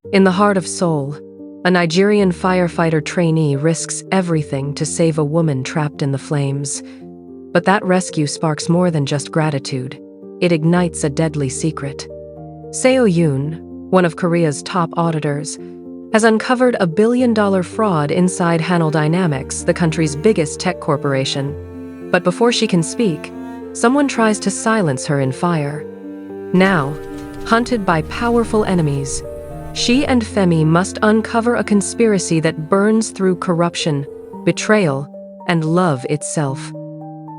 In the heart of Seoul, a Nigerian firefighter trainee risks everything to save a woman trapped in the flames. But that rescue sparks more than just gratitude. It ignites a deadly secret. Seo Yoon, one of Korea's top auditors, has uncovered a billion-dollar fraud inside Hanwha Dynamics, the country's biggest tech corporation. But before she can speak, someone tries to silence her in fire. Now, hunted by powerful enemies, she and Femi must uncover a conspiracy that burns through corruption, betrayal, and love itself.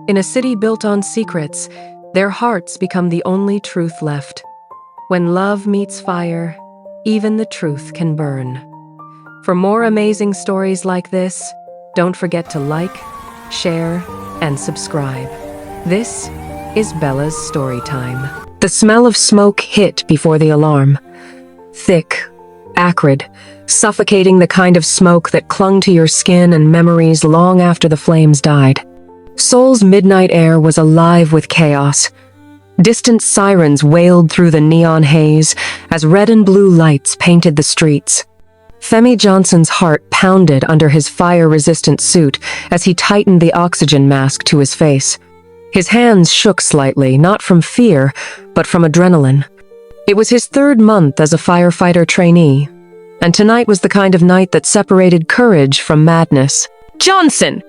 In a city built on secrets, their hearts become the only truth left. When love meets fire, even the truth can burn. For more amazing stories like this, don't forget to like, share, and subscribe. This is Bella's story time. The smell of smoke hit before the alarm. Thick, acrid, suffocating, the kind of smoke that clung to your skin and memories long after the flames died. Seoul's midnight air was alive with chaos. Distant sirens wailed through the neon haze as red and blue lights painted the streets. Femi Johnson's heart pounded under his fire-resistant suit as he tightened the oxygen mask to his face. His hands shook slightly, not from fear, but from adrenaline. It was his 3rd month as a firefighter trainee, and tonight was the kind of night that separated courage from madness. "Johnson!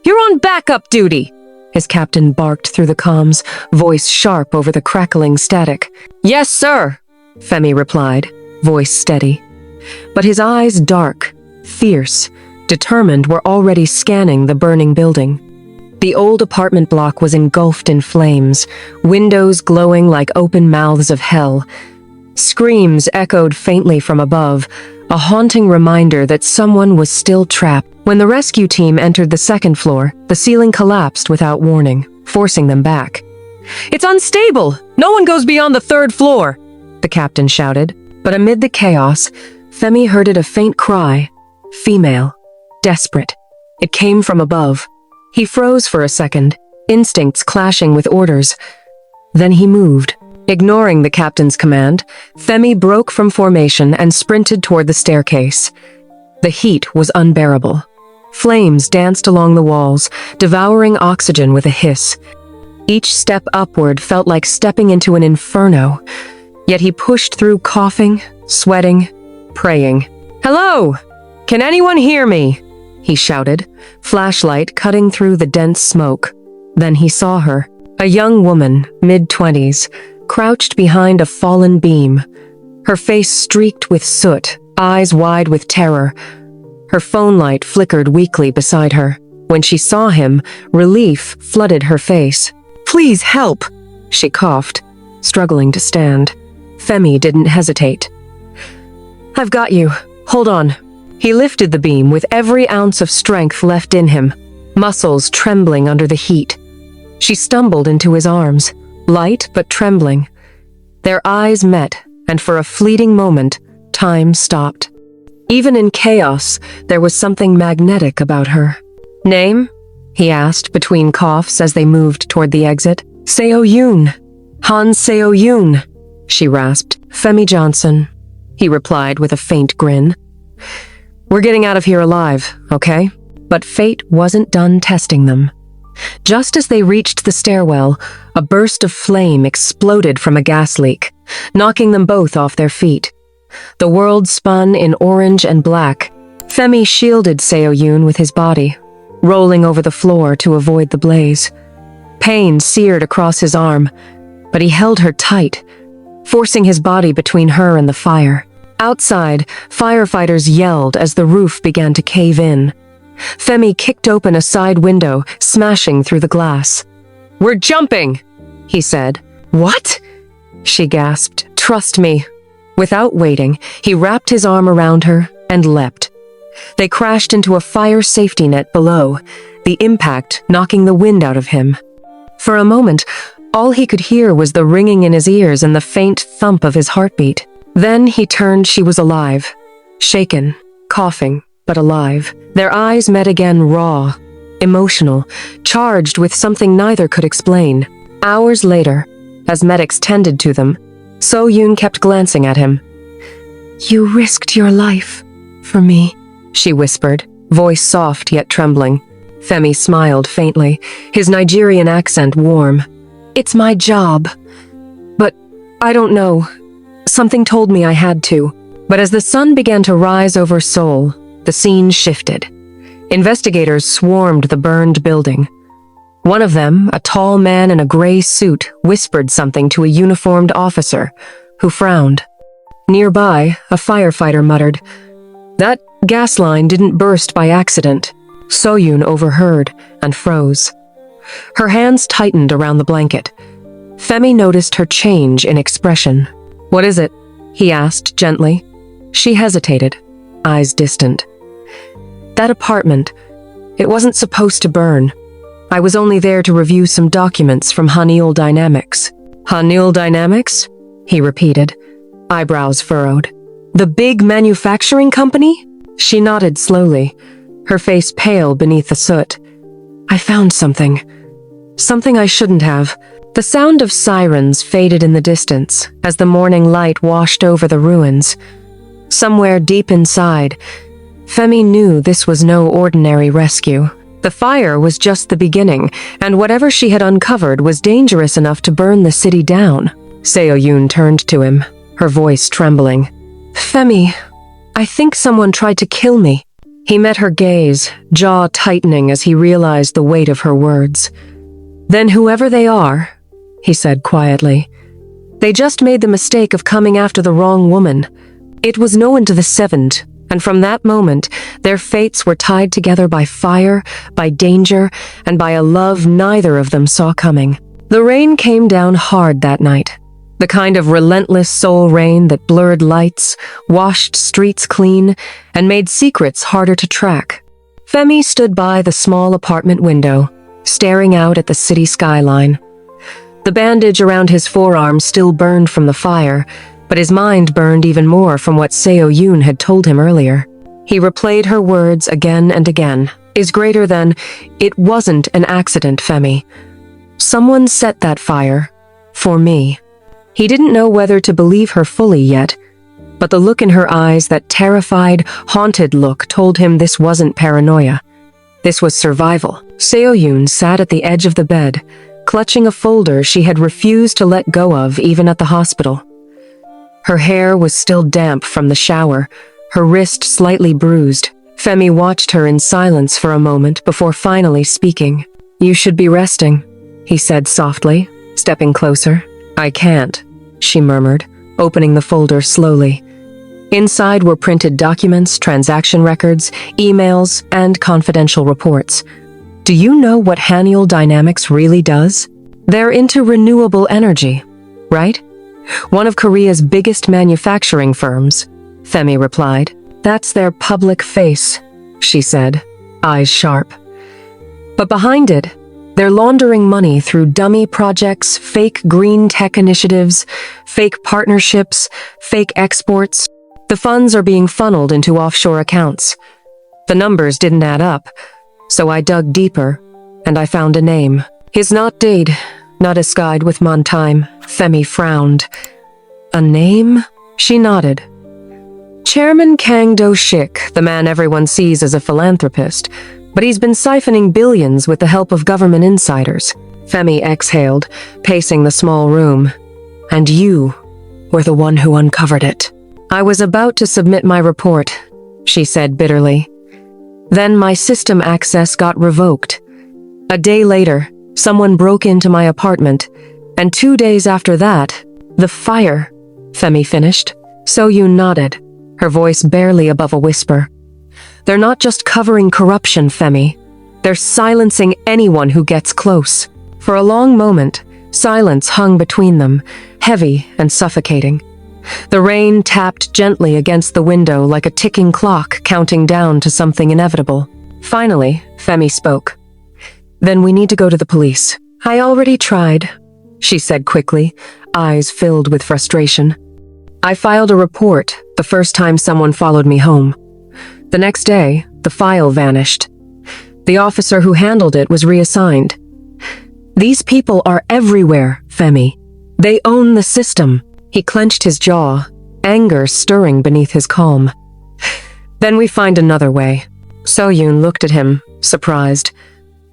You're on backup duty!" his captain barked through the comms, voice sharp over the crackling static. "Yes, sir," Femi replied, voice steady. But his eyes dark, fierce, determined, were already scanning the burning building. The old apartment block was engulfed in flames, windows glowing like open mouths of hell. Screams echoed faintly from above, a haunting reminder that someone was still trapped. When the rescue team entered the 2nd floor, the ceiling collapsed without warning, forcing them back. "It's unstable! No one goes beyond the 3rd floor!" the captain shouted. But amid the chaos, Femi heard a faint cry. Female. Desperate. It came from above. He froze for a second, instincts clashing with orders. Then he moved. Ignoring the captain's command, Femi broke from formation and sprinted toward the staircase. The heat was unbearable. Flames danced along the walls, devouring oxygen with a hiss. Each step upward felt like stepping into an inferno. Yet he pushed through, coughing, sweating, praying. "Hello! Can anyone hear me?" he shouted, flashlight cutting through the dense smoke. Then he saw her, a young woman, mid-20s, crouched behind a fallen beam, her face streaked with soot, eyes wide with terror. Her phone light flickered weakly beside her. When she saw him, relief flooded her face. "Please help," she coughed, struggling to stand. Femi didn't hesitate. "I've got you. Hold on." He lifted the beam with every ounce of strength left in him, muscles trembling under the heat. She stumbled into his arms, light but trembling. Their eyes met, and for a fleeting moment, time stopped. Even in chaos, there was something magnetic about her. "Name?" he asked between coughs as they moved toward the exit. "Seo Yoon. Han Seo Yoon," she rasped. "Femi Johnson," he replied with a faint grin. "We're getting out of here alive, okay?" But fate wasn't done testing them. Just as they reached the stairwell, a burst of flame exploded from a gas leak, knocking them both off their feet. The world spun in orange and black. Femi shielded Seo Yoon with his body, rolling over the floor to avoid the blaze. Pain seared across his arm, but he held her tight, forcing his body between her and the fire. Outside, firefighters yelled as the roof began to cave in. Femi kicked open a side window, smashing through the glass. "We're jumping," he said. "What?" she gasped. "Trust me." Without waiting, he wrapped his arm around her and leapt. They crashed into a fire safety net below, the impact knocking the wind out of him. For a moment, all he could hear was the ringing in his ears and the faint thump of his heartbeat. Then he turned. She was alive, shaken, coughing, but alive. Their eyes met again, raw, emotional, charged with something neither could explain. Hours later, as medics tended to them, So Yoon kept glancing at him. You risked your life for me, she whispered, voice soft yet trembling. Femi smiled faintly, his Nigerian accent warm. It's my job. But I don't know. Something told me I had to. But as the sun began to rise over Seoul, the scene shifted. Investigators swarmed the burned building. One of them, a tall man in a gray suit, whispered something to a uniformed officer, who frowned. Nearby, a firefighter muttered, "That gas line didn't burst by accident." So-yoon overheard and froze. Her hands tightened around the blanket. Femi noticed her change in expression. "What is it?" he asked gently. She hesitated, eyes distant. "That apartment, it wasn't supposed to burn. I was only there to review some documents from Haniul Dynamics." "Haniul Dynamics?" he repeated, eyebrows furrowed. "The big manufacturing company?" She nodded slowly, her face pale beneath the soot. "I found something. Something I shouldn't have." The sound of sirens faded in the distance as the morning light washed over the ruins. Somewhere deep inside, Femi knew this was no ordinary rescue. The fire was just the beginning, and whatever she had uncovered was dangerous enough to burn the city down. Seo-yoon turned to him, her voice trembling. "Femi, I think someone tried to kill me." He met her gaze, jaw tightening as he realized the weight of her words. "Then whoever they are," he said quietly, "they just made the mistake of coming after the wrong woman. It was known to the seventh, and from that moment, their fates were tied together by fire, by danger, and by a love neither of them saw coming." The rain came down hard that night, the kind of relentless soul rain that blurred lights, washed streets clean, and made secrets harder to track. Femi stood by the small apartment window, staring out at the city skyline. The bandage around his forearm still burned from the fire, but his mind burned even more from what Seo-yoon had told him earlier. He replayed her words again and again, is greater than, "It wasn't an accident, Femi. Someone set that fire. For me." He didn't know whether to believe her fully yet, but the look in her eyes, that terrified, haunted look, told him this wasn't paranoia. This was survival. Seo-yoon sat at the edge of the bed, clutching a folder she had refused to let go of even at the hospital. Her hair was still damp from the shower, her wrist slightly bruised. Femi watched her in silence for a moment before finally speaking. "You should be resting," he said softly, stepping closer. "I can't," she murmured, opening the folder slowly. Inside were printed documents, transaction records, emails, and confidential reports. "Do you know what Haniul Dynamics really does? They're into renewable energy, right? One of Korea's biggest manufacturing firms," Femi replied. "That's their public face," she said, eyes sharp. "But behind it, they're laundering money through dummy projects, fake green tech initiatives, fake partnerships, fake exports. The funds are being funneled into offshore accounts. The numbers didn't add up, so I dug deeper, and I found a name. He's not dead, not skied with mon time." Femi frowned. "A name?" She nodded. "Chairman Kang Do-shik, the man everyone sees as a philanthropist, but he's been siphoning billions with the help of government insiders." Femi exhaled, pacing the small room. "And you were the one who uncovered it." "I was about to submit my report," she said bitterly. "Then my system access got revoked. A day later, someone broke into my apartment, and 2 days after that, the fire," Femi finished. So-yoon nodded, her voice barely above a whisper. "They're not just covering corruption, Femi. They're silencing anyone who gets close." For a long moment, silence hung between them, heavy and suffocating. The rain tapped gently against the window like a ticking clock counting down to something inevitable. Finally, Femi spoke. "Then we need to go to the police." "I already tried," she said quickly, eyes filled with frustration. "I filed a report the first time someone followed me home. The next day, the file vanished. The officer who handled it was reassigned. These people are everywhere, Femi. They own the system." He clenched his jaw, anger stirring beneath his calm. Then we find another way. So-yoon looked at him, surprised.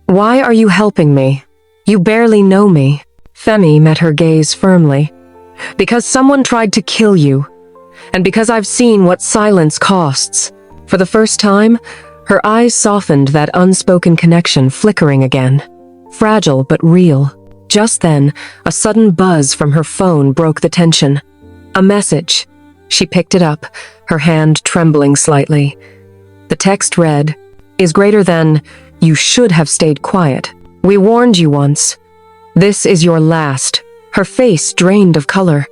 Why are you helping me? You barely know me. Femi met her gaze firmly. Because someone tried to kill you. And because I've seen what silence costs. For the first time, her eyes softened, that unspoken connection flickering again. Fragile but real. Just then, a sudden buzz from her phone broke the tension. A message. She picked it up, her hand trembling slightly. The text read, "Is greater than, you should have stayed quiet. We warned you once. This is your last." Her face drained of color.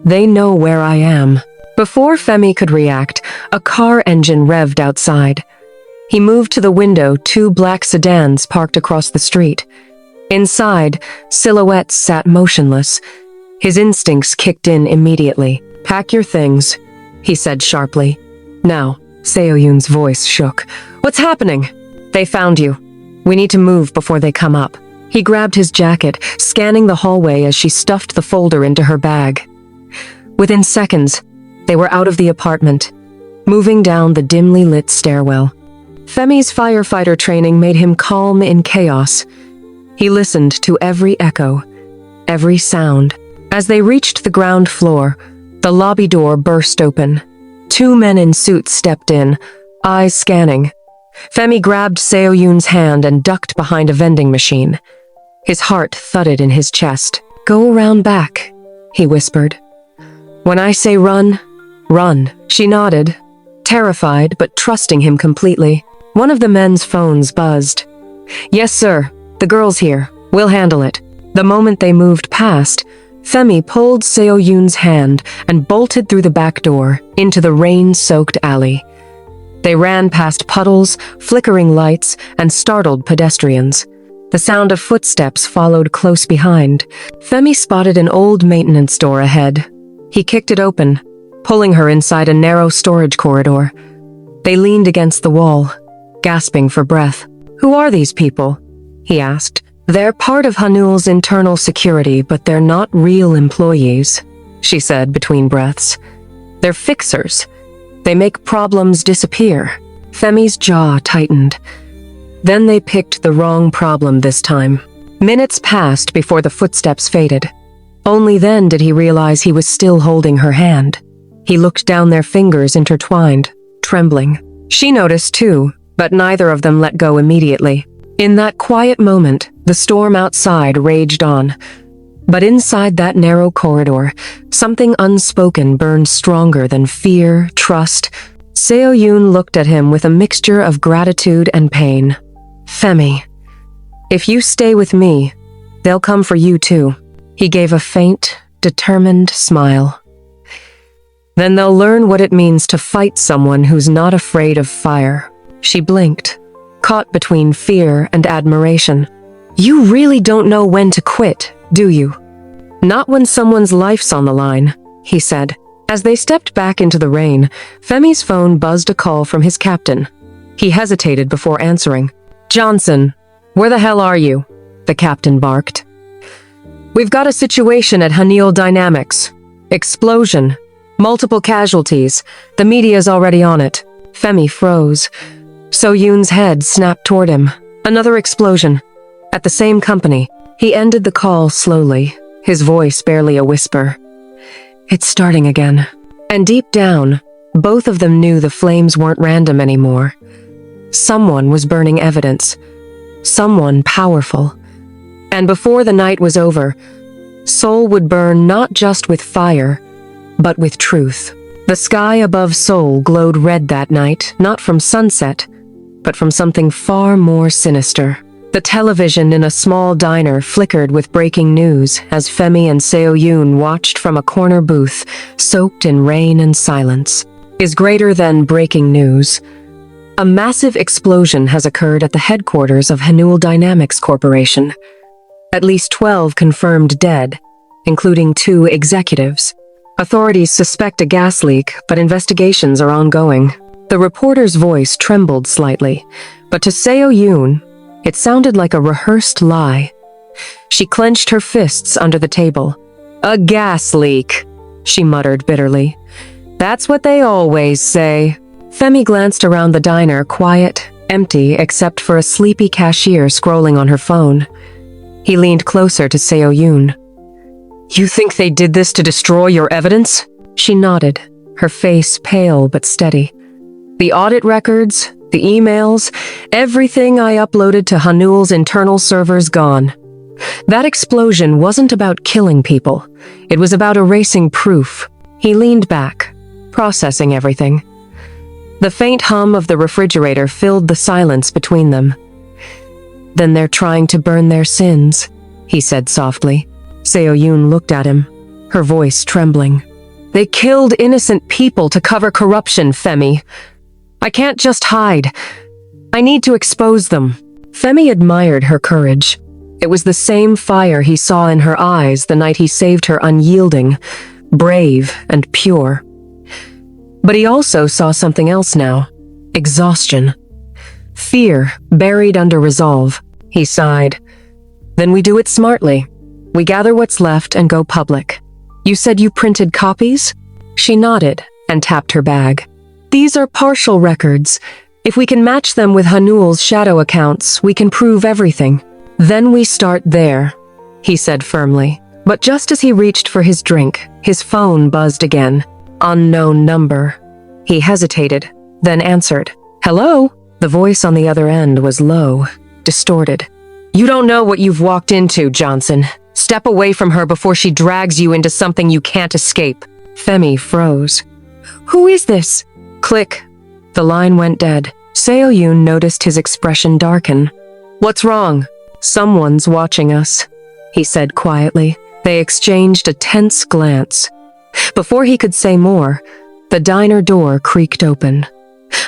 They know where I am. Before Femi could react, a car engine revved outside. He moved to the window, 2 black sedans parked across the street. Inside, silhouettes sat motionless. His instincts kicked in immediately. "Pack your things," he said sharply. "Now." Seo-yoon's voice shook. "What's happening?" "They found you. We need to move before they come up." He grabbed his jacket, scanning the hallway as she stuffed the folder into her bag. Within seconds, they were out of the apartment, moving down the dimly lit stairwell. Femi's firefighter training made him calm in chaos. He listened to every echo, every sound. As they reached the ground floor, the lobby door burst open. 2 men in suits stepped in, eyes scanning. Femi grabbed Seo-yoon's hand and ducked behind a vending machine. His heart thudded in his chest. "Go around back," he whispered. "When I say run, run." She nodded, terrified but trusting him completely. One of the men's phones buzzed. "Yes, sir. The girl's here. We'll handle it." The moment they moved past, Femi pulled Seo-yoon's hand and bolted through the back door into the rain-soaked alley. They ran past puddles, flickering lights, and startled pedestrians. The sound of footsteps followed close behind. Femi spotted an old maintenance door ahead. He kicked it open, pulling her inside a narrow storage corridor. They leaned against the wall, gasping for breath. "Who are these people?" he asked. "They're part of Hanul's internal security, but they're not real employees," she said between breaths. "They're fixers. They make problems disappear." Femi's jaw tightened. Then they picked the wrong problem this time. Minutes passed before the footsteps faded. Only then did he realize he was still holding her hand. He looked down, their fingers intertwined, trembling. She noticed too, but neither of them let go immediately. In that quiet moment, the storm outside raged on. But inside that narrow corridor, something unspoken burned stronger than fear, trust. Seo-yoon looked at him with a mixture of gratitude and pain. "Femi, if you stay with me, they'll come for you too." He gave a faint, determined smile. "Then they'll learn what it means to fight someone who's not afraid of fire." She blinked, caught between fear and admiration. "You really don't know when to quit, do you?" "Not when someone's life's on the line," he said. As they stepped back into the rain, Femi's phone buzzed a call from his captain. He hesitated before answering. "Johnson, where the hell are you?" the captain barked. "We've got a situation at Hanul Dynamics. Explosion. Multiple casualties. The media's already on it." Femi froze. So-yoon's head snapped toward him. Another explosion. At the same company. He ended the call slowly, his voice barely a whisper. "It's starting again." And deep down, both of them knew the flames weren't random anymore. Someone was burning evidence. Someone powerful. And before the night was over, Seoul would burn not just with fire, but with truth. The sky above Seoul glowed red that night, not from sunset, but from something far more sinister. The television in a small diner flickered with breaking news as Femi and Seo-yoon watched from a corner booth, soaked in rain and silence. "Is greater than breaking news. A massive explosion has occurred at the headquarters of Hanul Dynamics Corporation. At least 12 confirmed dead, including 2 executives. Authorities suspect a gas leak, but investigations are ongoing." The reporter's voice trembled slightly, but to Seo-yoon, it sounded like a rehearsed lie. She clenched her fists under the table. "A gas leak," she muttered bitterly. That's what they always say. Femi glanced around the diner, quiet, empty, except for a sleepy cashier scrolling on her phone. He leaned closer to Seo Yoon. You think they did this to destroy your evidence? She nodded, her face pale but steady. The audit records, the emails, everything I uploaded to Hanul's internal servers gone. That explosion wasn't about killing people. It was about erasing proof. He leaned back, processing everything. The faint hum of the refrigerator filled the silence between them. Then they're trying to burn their sins, he said softly. Seo Yoon looked at him, her voice trembling. They killed innocent people to cover corruption, Femi. I can't just hide. I need to expose them. Femi admired her courage. It was the same fire he saw in her eyes the night he saved her, unyielding, brave, and pure. But he also saw something else now. Exhaustion. Fear buried under resolve. He sighed. Then we do it smartly. We gather what's left and go public. You said you printed copies? She nodded and tapped her bag. These are partial records. If we can match them with Hanul's shadow accounts, we can prove everything. Then we start there, he said firmly. But just as he reached for his drink, his phone buzzed again. Unknown number. He hesitated, then answered. Hello? The voice on the other end was low, distorted. You don't know what you've walked into, Johnson. Step away from her before she drags you into something you can't escape. Femi froze. Who is this? Click. The line went dead. Seo Yoon noticed his expression darken. What's wrong? Someone's watching us, he said quietly. They exchanged a tense glance. Before he could say more, the diner door creaked open.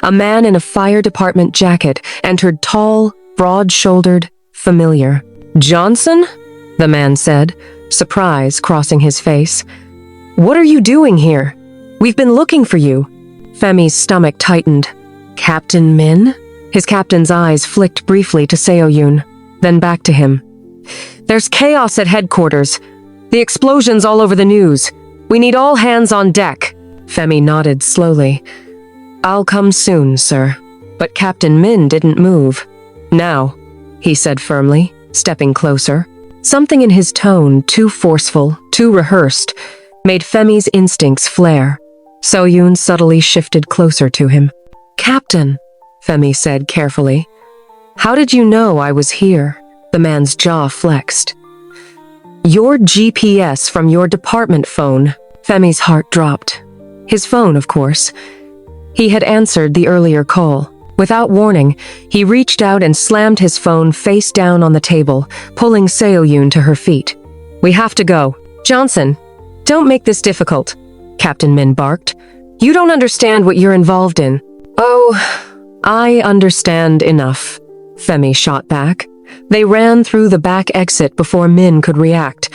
A man in a fire department jacket entered, tall, broad-shouldered, familiar. Johnson? The man said, surprise crossing his face. What are you doing here? We've been looking for you. Femi's stomach tightened. Captain Min? His captain's eyes flicked briefly to Seo Yoon, then back to him. There's chaos at headquarters. The explosion's all over the news. We need all hands on deck. Femi nodded slowly. I'll come soon, sir. But Captain Min didn't move. Now, he said firmly, stepping closer. Something in his tone, too forceful, too rehearsed, made Femi's instincts flare. Seo Yoon subtly shifted closer to him. Captain, Femi said carefully. How did you know I was here? The man's jaw flexed. Your GPS from your department phone. Femi's heart dropped. His phone, of course. He had answered the earlier call. Without warning, he reached out and slammed his phone face down on the table, pulling Seo Yoon to her feet. We have to go. Johnson, don't make this difficult, Captain Min barked. You don't understand what you're involved in. Oh, I understand enough, Femi shot back. They ran through the back exit before Min could react,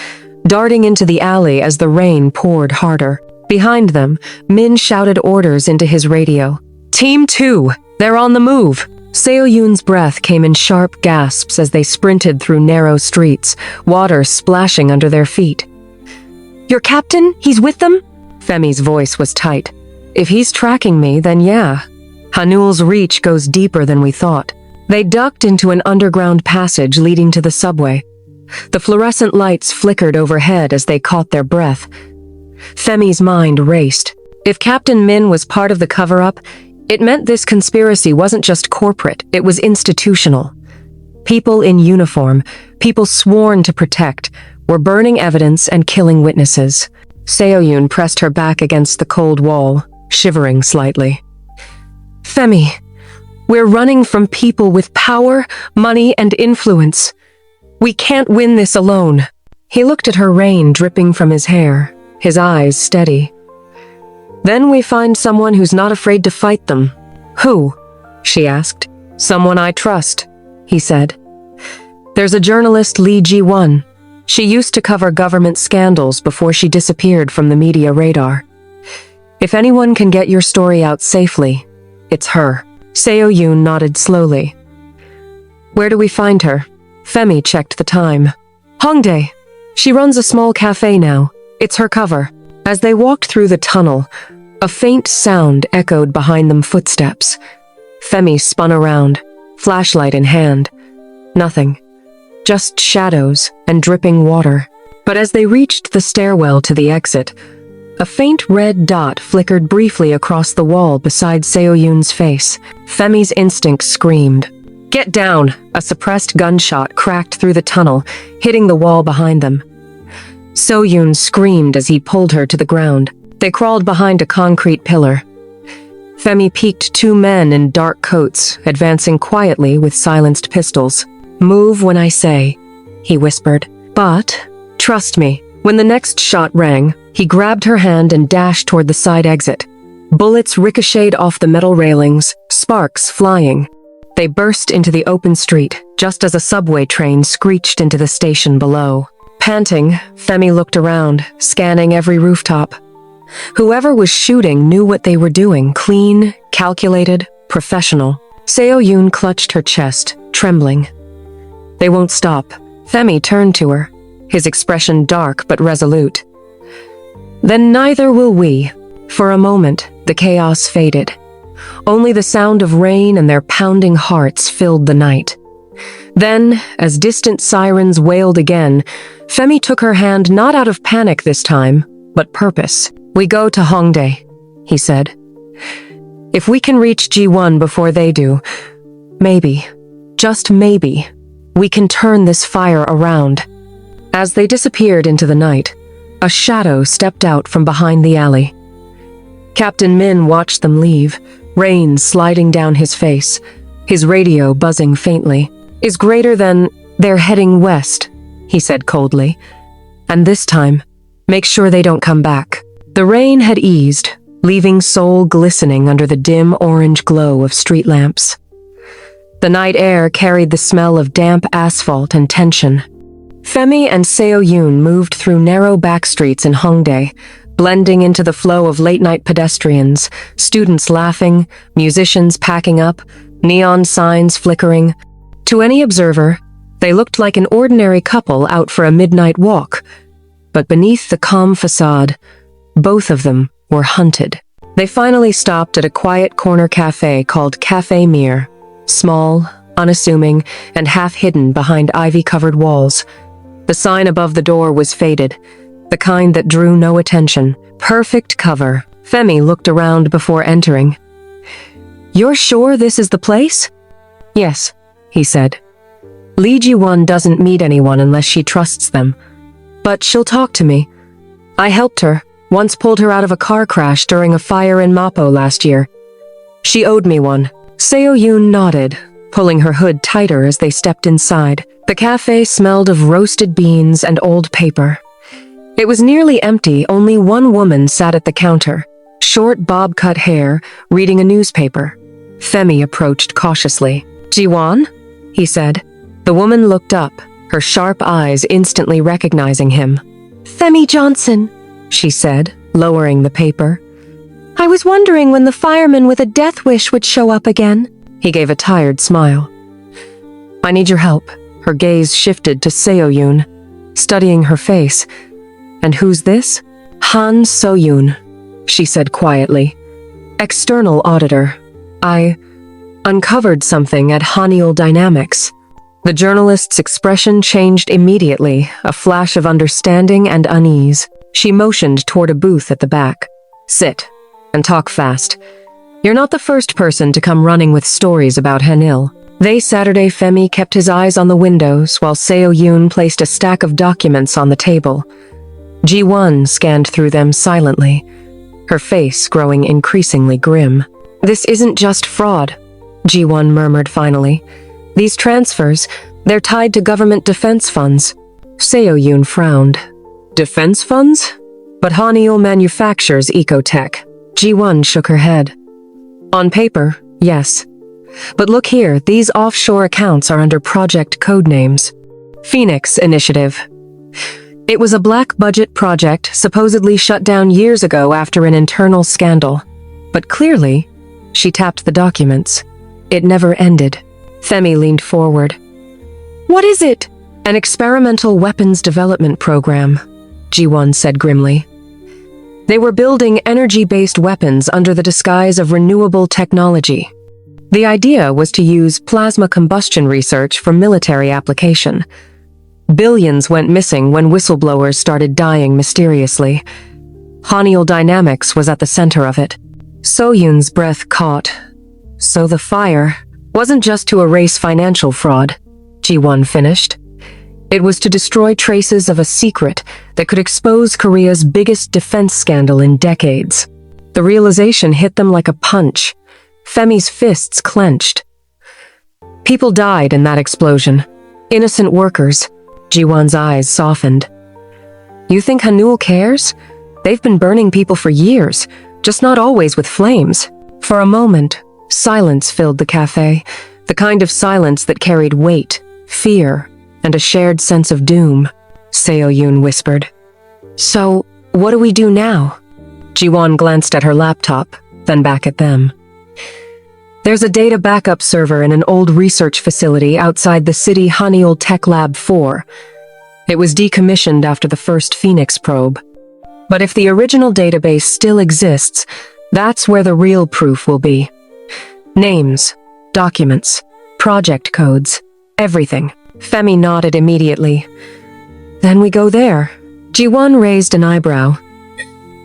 darting into the alley as the rain poured harder. Behind them, Min shouted orders into his radio. Team 2, they're on the move. Seo Yoon's breath came in sharp gasps as they sprinted through narrow streets, water splashing under their feet. Your captain? He's with them? Femi's voice was tight. If he's tracking me, then yeah. Hanul's reach goes deeper than we thought. They ducked into an underground passage leading to the subway. The fluorescent lights flickered overhead as they caught their breath. Femi's mind raced. If Captain Min was part of the cover-up, it meant this conspiracy wasn't just corporate, it was institutional. People in uniform, people sworn to protect, were burning evidence and killing witnesses. Seo Yoon pressed her back against the cold wall, shivering slightly. Femi, we're running from people with power, money, and influence. We can't win this alone. He looked at her, rain dripping from his hair, his eyes steady. Then we find someone who's not afraid to fight them. Who? She asked. Someone I trust, he said. There's a journalist, Lee Ji-won. She used to cover government scandals before she disappeared from the media radar. If anyone can get your story out safely, it's her. Seo Yoon nodded slowly. Where do we find her? Femi checked the time. Hongdae. She runs a small cafe now. It's her cover. As they walked through the tunnel, A faint sound echoed behind them, footsteps. Femi spun around, flashlight in hand. Nothing. Just shadows and dripping water. But as they reached the stairwell to the exit, a faint red dot flickered briefly across the wall beside Seo-yoon's face. Femi's instinct screamed. "Get down!" A suppressed gunshot cracked through the tunnel, hitting the wall behind them. Seo-yoon screamed as he pulled her to the ground. They crawled behind a concrete pillar. Femi peeked two men in dark coats, advancing quietly with silenced pistols. "Move when I say," he whispered. "But, trust me." When the next shot rang, he grabbed her hand and dashed toward the side exit. Bullets ricocheted off the metal railings, sparks flying. They burst into the open street, just as a subway train screeched into the station below. Panting, Femi looked around, scanning every rooftop. Whoever was shooting knew what they were doing, clean, calculated, professional. Seo-yoon clutched her chest, trembling. "They won't stop." Femi turned to her, his expression dark but resolute. "Then neither will we." For a moment, the chaos faded. Only the sound of rain and their pounding hearts filled the night. Then, as distant sirens wailed again, Femi took her hand not out of panic this time, but purpose. "We go to Hongdae," he said. "If we can reach G1 before they do, maybe, just maybe, we can turn this fire around." As they disappeared into the night, a shadow stepped out from behind the alley. Captain Min watched them leave, rain sliding down his face, his radio buzzing faintly. "Is greater than, they're heading west," he said coldly. "And this time, make sure they don't come back." The rain had eased, leaving Seoul glistening under the dim orange glow of street lamps. The night air carried the smell of damp asphalt and tension. Femi and Seo-yoon moved through narrow back streets in Hongdae, blending into the flow of late-night pedestrians, students laughing, musicians packing up, neon signs flickering. To any observer, they looked like an ordinary couple out for a midnight walk. But beneath the calm facade, both of them were hunted. They finally stopped at a quiet corner cafe called Café Mir, small, unassuming, and half hidden behind ivy-covered walls. The sign above the door was faded, the kind that drew no attention. Perfect cover. Femi looked around before entering. "You're sure this is the place?" "Yes," he said. "Lee Ji-won doesn't meet anyone unless she trusts them. But she'll talk to me. I helped her, once pulled her out of a car crash during a fire in Mapo last year. She owed me one." Seo-yoon nodded, pulling her hood tighter as they stepped inside. The cafe smelled of roasted beans and old paper. It was nearly empty. Only one woman sat at the counter, short bob-cut hair, reading a newspaper. Femi approached cautiously. "Ji-won?" he said. The woman looked up, her sharp eyes instantly recognizing him. "Femi Johnson," she said, lowering the paper. "I was wondering when the fireman with a death wish would show up again." He gave a tired smile. "I need your help." Her gaze shifted to Seo-yoon, studying her face. "And who's this?" "Han So-yoon," she said quietly. "External auditor. I uncovered something at Haniel Dynamics." The journalist's expression changed immediately, a flash of understanding and unease. She motioned toward a booth at the back. "Sit, and talk fast. You're not the first person to come running with stories about Haniel." Saturday, Femi kept his eyes on the windows while Seo-yoon placed a stack of documents on the table. Ji-won scanned through them silently, her face growing increasingly grim. "This isn't just fraud," Ji-won murmured finally. "These transfers, they're tied to government defense funds." Seo-yoon frowned. "Defense funds? But Haniel manufactures ecotech." Ji-won shook her head. "On paper, yes. But look here, these offshore accounts are under project codenames. Phoenix Initiative. It was a black-budget project supposedly shut down years ago after an internal scandal. But clearly, she tapped the documents. It never ended. Femi leaned forward. "What is it?" "An experimental weapons development program," Ji-won said grimly. They were building energy-based weapons under the disguise of renewable technology. The idea was to use plasma combustion research for military application. Billions went missing when whistleblowers started dying mysteriously. Haniel Dynamics was at the center of it. So-yoon's breath caught. So the fire wasn't just to erase financial fraud, Ji-won finished. It was to destroy traces of a secret that could expose Korea's biggest defense scandal in decades. The realization hit them like a punch. Femi's fists clenched. People died in that explosion. Innocent workers. Ji-won's eyes softened. You think Haniel cares? They've been burning people for years, just not always with flames. For a moment, silence filled the cafe, the kind of silence that carried weight, fear, and a shared sense of doom, Seo-yoon whispered. So, what do we do now? Ji-won glanced at her laptop, then back at them. There's a data backup server in an old research facility outside the city Haniel Tech Lab 4. It was decommissioned after the first Phoenix probe. But if the original database still exists, that's where the real proof will be. Names, documents, project codes, everything. Femi nodded immediately. Then we go there. Ji-won raised an eyebrow.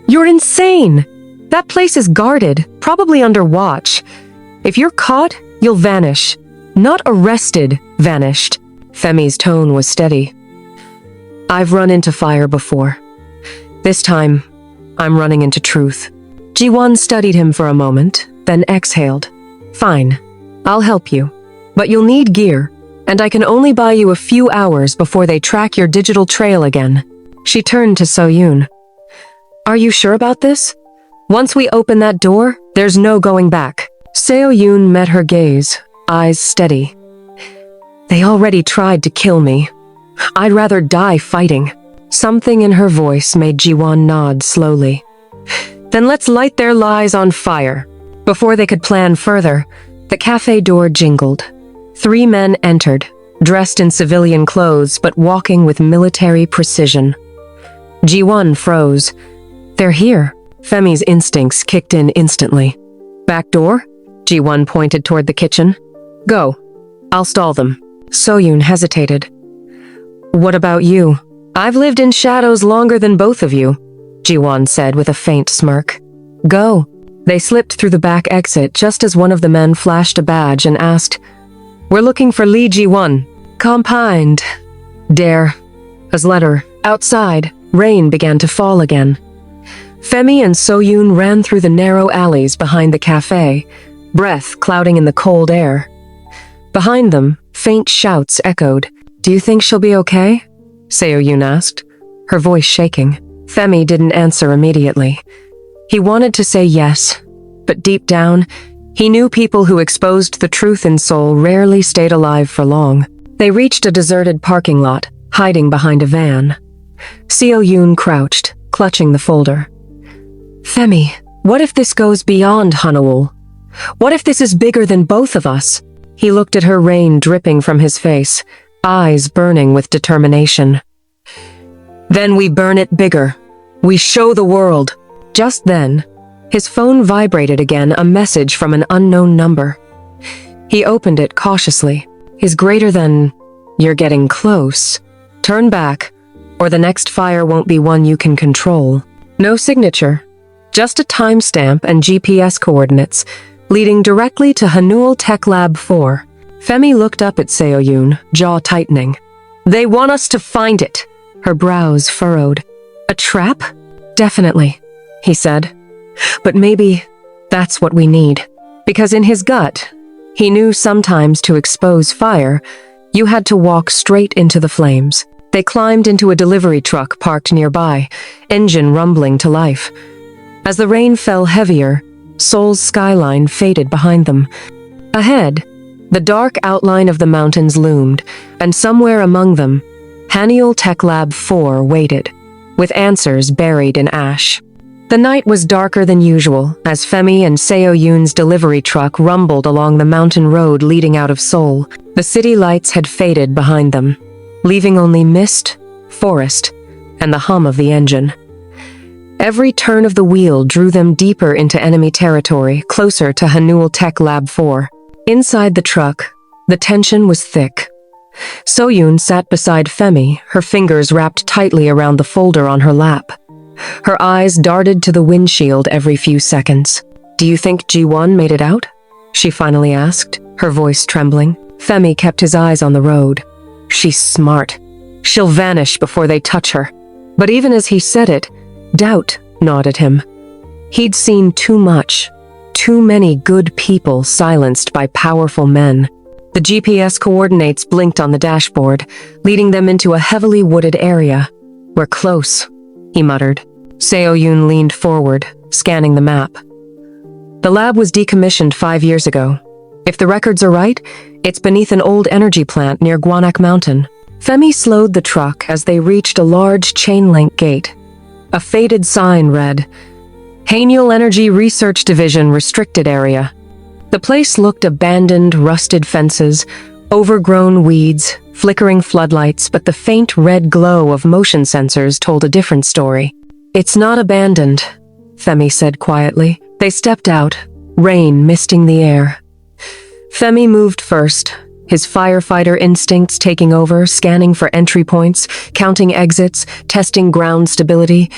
You're insane! That place is guarded, probably under watch. If you're caught, you'll vanish. Not arrested, vanished. Femi's tone was steady. I've run into fire before. This time, I'm running into truth. Ji-won studied him for a moment, then exhaled. Fine, I'll help you. But you'll need gear, and I can only buy you a few hours before they track your digital trail again. She turned to So-yoon. Are you sure about this? Once we open that door, there's no going back. Seo-yoon met her gaze, eyes steady. They already tried to kill me. I'd rather die fighting. Something in her voice made Ji-won nod slowly. Then let's light their lies on fire. Before they could plan further, the cafe door jingled. 3 men entered, dressed in civilian clothes but walking with military precision. Ji-won froze. They're here. Femi's instincts kicked in instantly. Back door? Ji-won pointed toward the kitchen. Go. I'll stall them. So-yoon hesitated. What about you? I've lived in shadows longer than both of you, Ji-won said with a faint smirk. Go. They slipped through the back exit just as one of the men flashed a badge and asked, We're looking for Lee Ji-won. Compind. Dare. As letter. Outside, rain began to fall again. Femi and So-yoon ran through the narrow alleys behind the cafe, breath clouding in the cold air. Behind them, faint shouts echoed. Do you think she'll be okay? Seo-yoon asked, her voice shaking. Femi didn't answer immediately. He wanted to say yes, but deep down, he knew people who exposed the truth in Seoul rarely stayed alive for long. They reached a deserted parking lot, hiding behind a van. Seo-yoon crouched, clutching the folder. Femi, what if this goes beyond Haniel? What if this is bigger than both of us? He looked at her, rain dripping from his face, eyes burning with determination. Then we burn it bigger. We show the world. Just then, his phone vibrated again, a message from an unknown number. He opened it cautiously. His greater than, You're getting close. Turn back, or the next fire won't be one you can control. No signature. Just a timestamp and GPS coordinates, leading directly to Haniel Tech Lab 4. Femi looked up at Seo-yoon, jaw tightening. They want us to find it. Her brows furrowed. A trap? Definitely, he said. But maybe that's what we need. Because in his gut, he knew sometimes to expose fire, you had to walk straight into the flames. They climbed into a delivery truck parked nearby, engine rumbling to life. As the rain fell heavier, Seoul's skyline faded behind them. Ahead, the dark outline of the mountains loomed, and somewhere among them, Haniel Tech Lab 4 waited, with answers buried in ash. The night was darker than usual as Femi and Seo-yoon's delivery truck rumbled along the mountain road leading out of Seoul. The city lights had faded behind them, leaving only mist, forest, and the hum of the engine. Every turn of the wheel drew them deeper into enemy territory, closer to Hanul Tech Lab 4. Inside the truck, the tension was thick. Soyun sat beside Femi, her fingers wrapped tightly around the folder on her lap. Her eyes darted to the windshield every few seconds. "Do you think Ji-won made it out?" she finally asked, her voice trembling. Femi kept his eyes on the road. "She's smart. She'll vanish before they touch her." But even as he said it, doubt gnawed at him. He'd seen too much. Too many good people silenced by powerful men. The GPS coordinates blinked on the dashboard, leading them into a heavily wooded area. "We're close," he muttered. Seo-yoon leaned forward, scanning the map. The lab was decommissioned 5 years ago. If the records are right, it's beneath an old energy plant near Gwanak Mountain. Femi slowed the truck as they reached a large chain-link gate. A faded sign read, "Hanul Energy Research Division Restricted Area." The place looked abandoned, rusted fences, overgrown weeds, flickering floodlights, but the faint red glow of motion sensors told a different story. "It's not abandoned," Femi said quietly. They stepped out, rain misting the air. Femi moved first, his firefighter instincts taking over, scanning for entry points, counting exits, testing ground stability.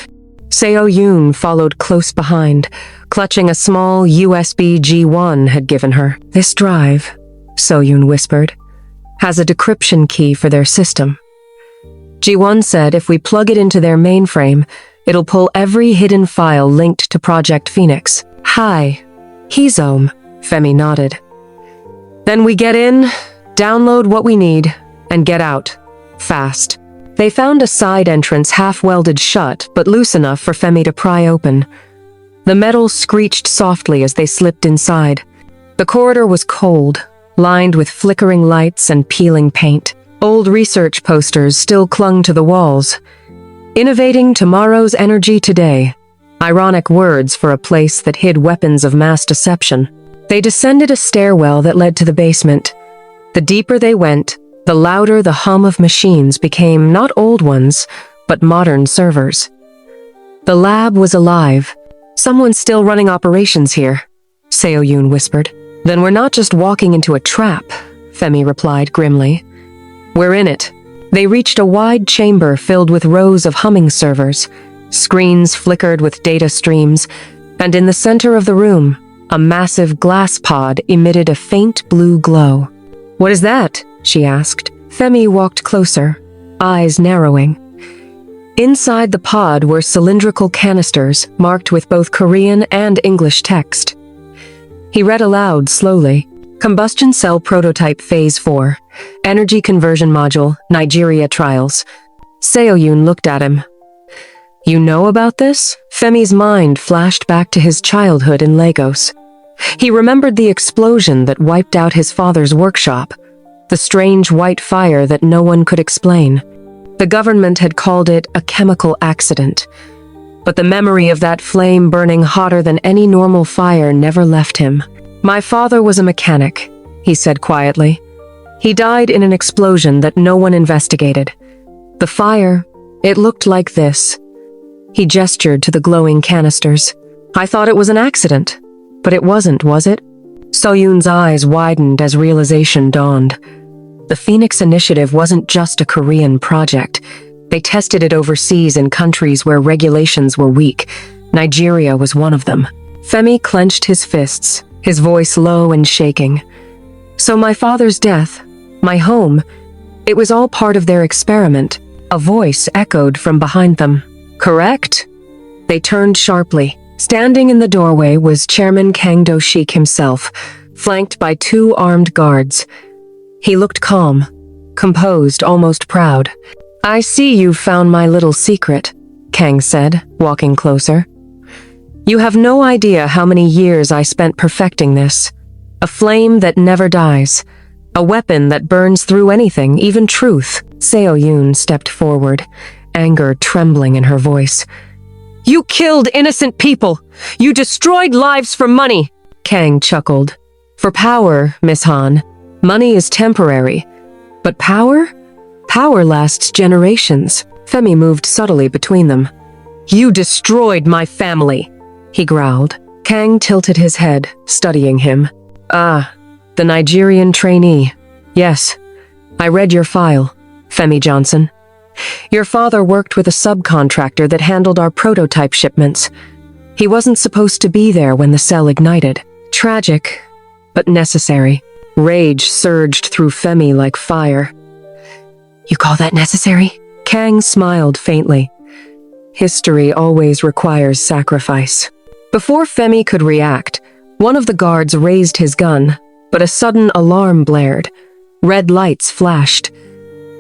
Seo-yoon followed close behind, clutching a small USB G1 had given her. "This drive," Seo-yoon whispered, "has a decryption key for their system. G1 said if we plug it into their mainframe, it'll pull every hidden file linked to Project Phoenix." "Hi, Hizome," Femi nodded. "Then we get in, download what we need, and get out. Fast." They found a side entrance half-welded shut, but loose enough for Femi to pry open. The metal screeched softly as they slipped inside. The corridor was cold, lined with flickering lights and peeling paint. Old research posters still clung to the walls. "Innovating tomorrow's energy today." Ironic words for a place that hid weapons of mass deception. They descended a stairwell that led to the basement. The deeper they went, the louder the hum of machines became, not old ones, but modern servers. The lab was alive. "Someone's still running operations here," Seo-yoon whispered. "Then we're not just walking into a trap," Femi replied grimly. "We're in it." They reached a wide chamber filled with rows of humming servers. Screens flickered with data streams, and in the center of the room, a massive glass pod emitted a faint blue glow. "What is that?" she asked. Femi walked closer, eyes narrowing. Inside the pod were cylindrical canisters marked with both Korean and English text. He read aloud slowly. "Combustion cell prototype phase 4. Energy conversion module, Nigeria trials." Seo-yoon looked at him. "You know about this?" Femi's mind flashed back to his childhood in Lagos. He remembered the explosion that wiped out his father's workshop, the strange white fire that no one could explain. The government had called it a chemical accident, but the memory of that flame burning hotter than any normal fire never left him. "My father was a mechanic," he said quietly. "He died in an explosion that no one investigated. The fire, it looked like this." He gestured to the glowing canisters. "I thought it was an accident, but it wasn't, was it?" Soyoon's eyes widened as realization dawned. The Phoenix Initiative wasn't just a Korean project. They tested it overseas in countries where regulations were weak. Nigeria was one of them. Femi clenched his fists, his voice low and shaking. "So my father's death, my home, it was all part of their experiment." A voice echoed from behind them. "Correct?" They turned sharply. Standing in the doorway was Chairman Kang Do-shik himself, flanked by 2 armed guards. He looked calm, composed, almost proud. "I see you've found my little secret," Kang said, walking closer. "You have no idea how many years I spent perfecting this. A flame that never dies. A weapon that burns through anything, even truth." Seo-yoon stepped forward, anger trembling in her voice. "You killed innocent people! You destroyed lives for money!" Kang chuckled. "For power, Miss Han. Money is temporary. But power? Power lasts generations." Femi moved subtly between them. You destroyed my family, he growled. Kang tilted his head, studying him. Ah, the Nigerian trainee. Yes, I read your file, Femi Johnson. Your father worked with a subcontractor that handled our prototype shipments. He wasn't supposed to be there when the cell ignited. Tragic, but necessary. Rage surged through Femi like fire. You call that necessary? Kang smiled faintly. History always requires sacrifice. Before Femi could react, one of the guards raised his gun, but a sudden alarm blared. Red lights flashed.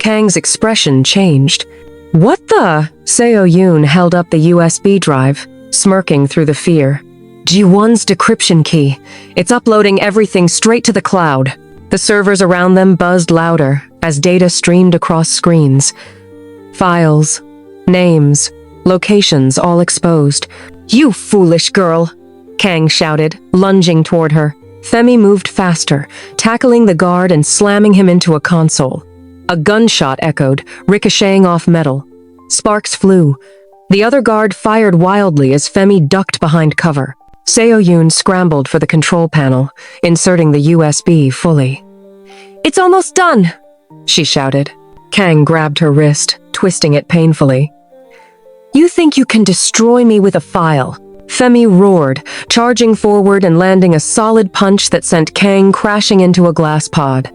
Kang's expression changed. What the? Seo Yoon held up the USB drive, smirking through the fear. Ji-won's decryption key. It's uploading everything straight to the cloud. The servers around them buzzed louder as data streamed across screens. Files, names, locations all exposed. You foolish girl, Kang shouted, lunging toward her. Femi moved faster, tackling the guard and slamming him into a console. A gunshot echoed, ricocheting off metal. Sparks flew. The other guard fired wildly as Femi ducked behind cover. Seo Yoon scrambled for the control panel, inserting the USB fully. It's almost done, she shouted. Kang grabbed her wrist, twisting it painfully. You think you can destroy me with a file? Femi roared, charging forward and landing a solid punch that sent Kang crashing into a glass pod.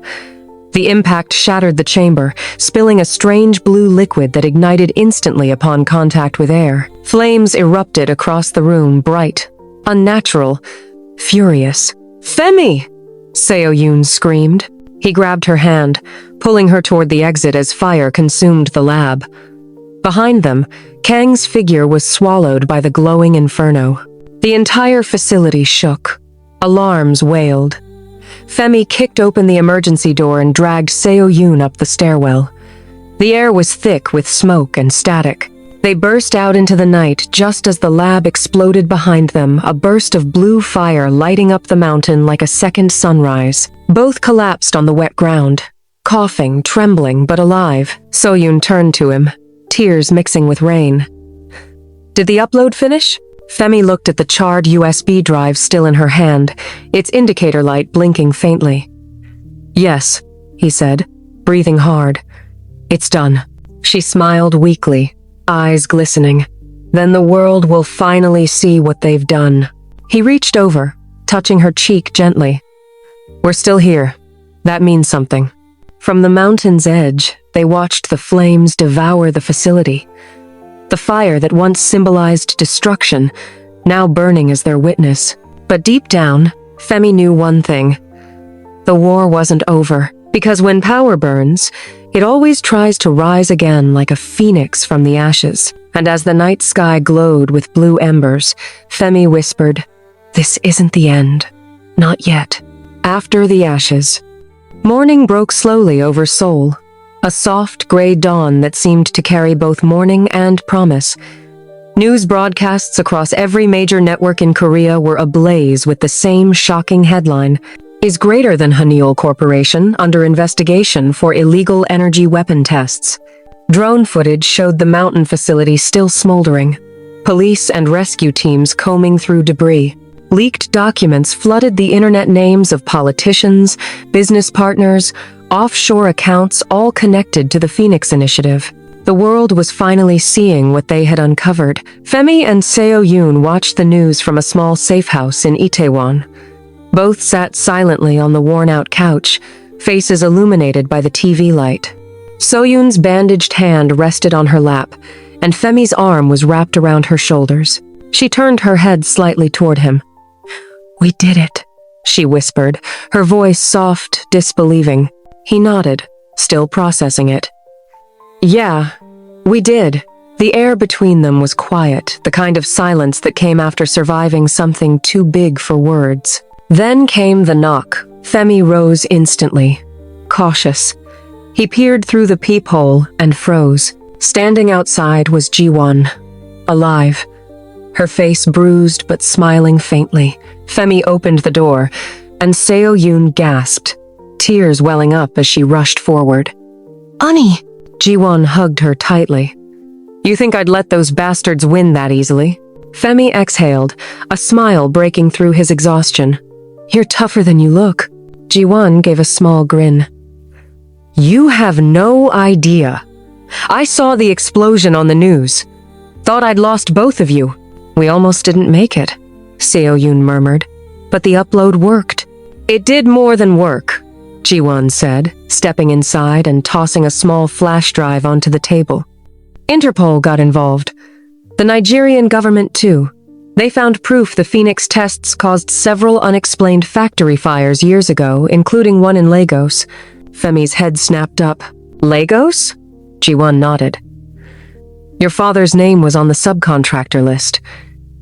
The impact shattered the chamber, spilling a strange blue liquid that ignited instantly upon contact with air. Flames erupted across the room, bright, unnatural, furious. Femi! Seo Yoon screamed. He grabbed her hand, pulling her toward the exit as fire consumed the lab. Behind them, Kang's figure was swallowed by the glowing inferno. The entire facility shook. Alarms wailed. Femi kicked open the emergency door and dragged Seo Yoon up the stairwell. The air was thick with smoke and static. They burst out into the night just as the lab exploded behind them, a burst of blue fire lighting up the mountain like a second sunrise. Both collapsed on the wet ground, coughing, trembling, but alive. Seo Yoon turned to him, tears mixing with rain. Did the upload finish? Femi looked at the charred USB drive still in her hand, its indicator light blinking faintly. Yes, he said, breathing hard. It's done. She smiled weakly, eyes glistening. Then the world will finally see what they've done. He reached over, touching her cheek gently. We're still here. That means something. From the mountain's edge, they watched the flames devour the facility. The fire that once symbolized destruction, now burning as their witness. But deep down, Femi knew one thing. The war wasn't over, because when power burns, it always tries to rise again like a phoenix from the ashes. And as the night sky glowed with blue embers, Femi whispered, "This isn't the end. Not yet." After the ashes, morning broke slowly over Seoul. A soft, gray dawn that seemed to carry both morning and promise. News broadcasts across every major network in Korea were ablaze with the same shocking headline: Is greater than Haneul Corporation under investigation for illegal energy weapon tests. Drone footage showed the mountain facility still smoldering. Police and rescue teams combing through debris. Leaked documents flooded the internet names of politicians, business partners, offshore accounts all connected to the Phoenix Initiative. The world was finally seeing what they had uncovered. Femi and Seo Yoon watched the news from a small safe house in Itaewon. Both sat silently on the worn-out couch, faces illuminated by the TV light. Seo Yoon's bandaged hand rested on her lap, and Femi's arm was wrapped around her shoulders. She turned her head slightly toward him. "We did it," she whispered, her voice soft, disbelieving. He nodded, still processing it. "Yeah, we did." The air between them was quiet, the kind of silence that came after surviving something too big for words. Then came the knock. Femi rose instantly, cautious. He peered through the peephole and froze. Standing outside was Ji-won, alive. Her face bruised but smiling faintly. Femi opened the door, and Seo Yoon gasped, tears welling up as she rushed forward. "Ani!" Ji-won hugged her tightly. You think I'd let those bastards win that easily? Femi exhaled, a smile breaking through his exhaustion. You're tougher than you look. Ji-won gave a small grin. You have no idea. I saw the explosion on the news. Thought I'd lost both of you. We almost didn't make it, Seo-yoon murmured. But the upload worked. It did more than work, Ji-won said, stepping inside and tossing a small flash drive onto the table. Interpol got involved. The Nigerian government too. They found proof the Phoenix tests caused several unexplained factory fires years ago, including one in Lagos. Femi's head snapped up. Lagos? Ji-won nodded. Your father's name was on the subcontractor list.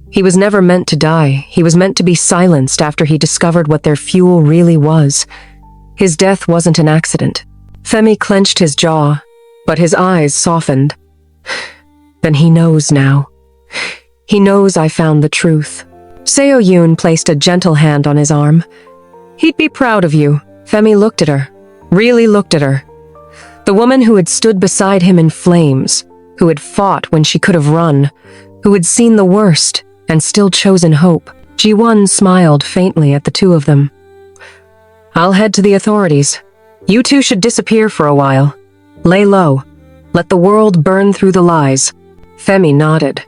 He was never meant to die. He was meant to be silenced after he discovered what their fuel really was. His death wasn't an accident. Femi clenched his jaw, but his eyes softened. Then he knows now. He knows I found the truth. Seo-yoon placed a gentle hand on his arm. He'd be proud of you. Femi looked at her. Really looked at her. The woman who had stood beside him in flames, who had fought when she could have run, who had seen the worst and still chosen hope. Ji-won smiled faintly at the two of them. I'll head to the authorities. You two should disappear for a while. Lay low. Let the world burn through the lies. Femi nodded.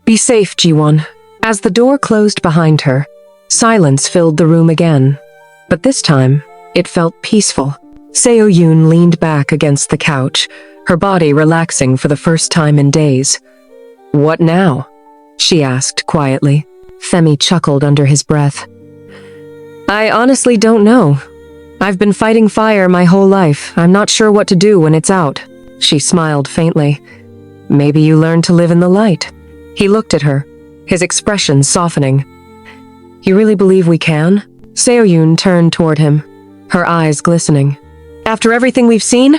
Be safe, Ji-won. As the door closed behind her, silence filled the room again. But this time, it felt peaceful. Seo-yoon leaned back against the couch, her body relaxing for the first time in days. What now? She asked quietly. Femi chuckled under his breath. I honestly don't know. I've been fighting fire my whole life. I'm not sure what to do when it's out. She smiled faintly. Maybe you learn to live in the light. He looked at her, his expression softening. You really believe we can? Seo-yoon turned toward him, her eyes glistening. After everything we've seen?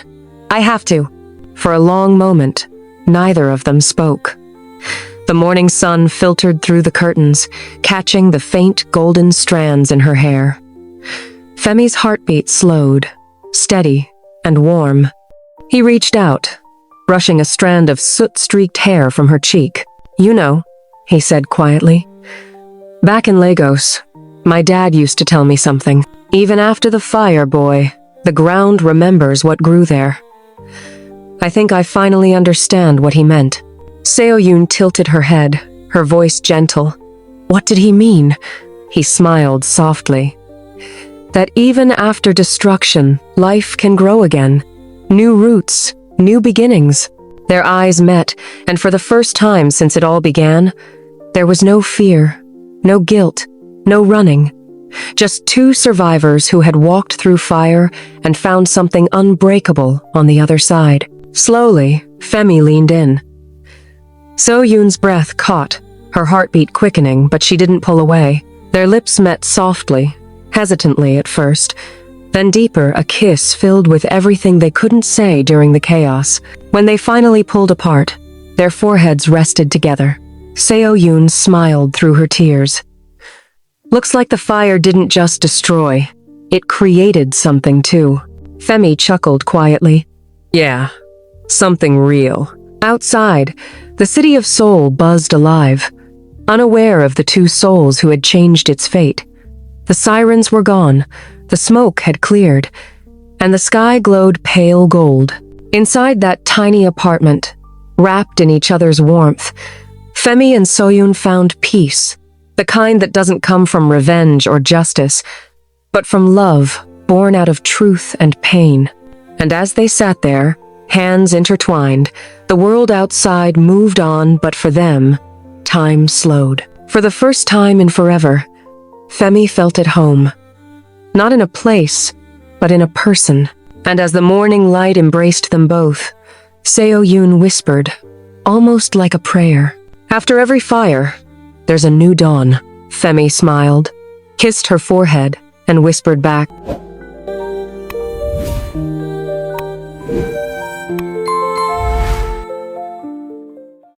I have to. For a long moment, neither of them spoke. The morning sun filtered through the curtains, catching the faint golden strands in her hair. Femi's heartbeat slowed, steady and warm. He reached out, brushing a strand of soot-streaked hair from her cheek. You know, he said quietly. Back in Lagos, my dad used to tell me something. Even after the fire, boy, the ground remembers what grew there. I think I finally understand what he meant. Seo-yoon tilted her head, her voice gentle. What did he mean? He smiled softly. That even after destruction, life can grow again. New roots, new beginnings. Their eyes met, and for the first time since it all began, there was no fear, no guilt, no running. Just two survivors who had walked through fire and found something unbreakable on the other side. Slowly, Femi leaned in. So-yoon's breath caught, her heartbeat quickening, but she didn't pull away. Their lips met softly, hesitantly at first, then deeper, a kiss filled with everything they couldn't say during the chaos. When they finally pulled apart, their foreheads rested together. Seo-yoon smiled through her tears. Looks like the fire didn't just destroy, it created something too. Femi chuckled quietly. Yeah, something real. Outside, the city of Seoul buzzed alive, unaware of the two souls who had changed its fate. The sirens were gone, the smoke had cleared, and the sky glowed pale gold. Inside that tiny apartment, wrapped in each other's warmth, Femi and So-yoon found peace, the kind that doesn't come from revenge or justice, but from love born out of truth and pain. And as they sat there, hands intertwined, the world outside moved on, but for them, time slowed. For the first time in forever, Femi felt at home. Not in a place, but in a person. And as the morning light embraced them both, Seo-yoon whispered, almost like a prayer. After every fire, there's a new dawn. Femi smiled, kissed her forehead, and whispered back,